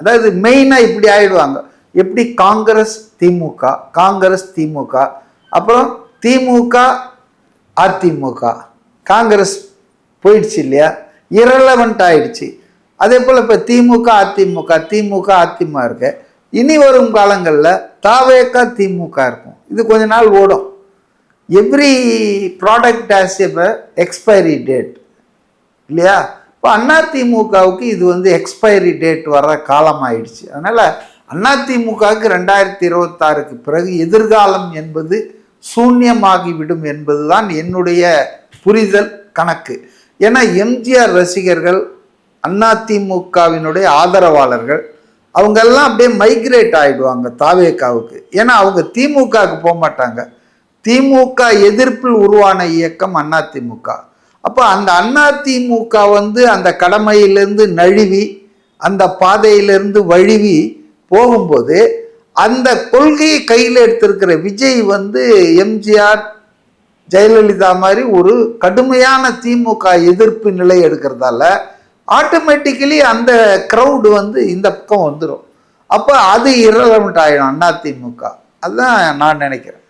அதாவது மெயினாக இப்படி ஆயிடுவாங்க. எப்படி காங்கிரஸ் திமுக, காங்கிரஸ் திமுக, அப்புறம் திமுக அதிமுக, காங்கிரஸ் போயிடுச்சு இல்லையா, இரலவெண்ட் ஆயிடுச்சு. அதே போல் இப்போ திமுக அதிமுக, திமுக அதிமுக இருக்கு. இனி வரும் காலங்களில் தாவேக திமுக இருக்கும். இது கொஞ்ச நாள் ஓடும். Every product has a expiry date இல்லையா? இப்போ அதிமுகவுக்கு இது எக்ஸ்பைரி டேட் வர்ற காலம் ஆயிடுச்சு. அதனால் அதிமுகவுக்கு 2026க்கு பிறகு எதிர்காலம் என்பது சூன்யமாகிவிடும் என்பதுதான் என்னுடைய புரிதல் கணக்கு. ஏன்னா எம்ஜிஆர் ரசிகர்கள், அதிமுகவினுடைய ஆதரவாளர்கள், அவங்கெல்லாம் அப்படியே மைக்ரேட் ஆகிடுவாங்க தாவேகாவுக்கு. ஏன்னா அவங்க திமுகவுக்கு போக மாட்டாங்க. திமுக எதிர்ப்பில் உருவான இயக்கம் அதிமுக. அப்போ அந்த அதிமுக அந்த கடமையிலிருந்து நழுவி, அந்த பாதையிலிருந்து வழுவி போகும்போது, அந்த கொள்கையை கையில் எடுத்திருக்கிற விஜய் எம்ஜிஆர் ஜெயலலிதா மாதிரி ஒரு கடுமையான திமுக எதிர்ப்பு நிலை எடுக்கிறதால ஆட்டோமேட்டிக்கலி அந்த க்ரௌடு இந்த பக்கம் வந்துடும். அப்போ அது இரலவெண்ட் ஆகிடும் அதிமுக. அதுதான் நான் நினைக்கிறேன்.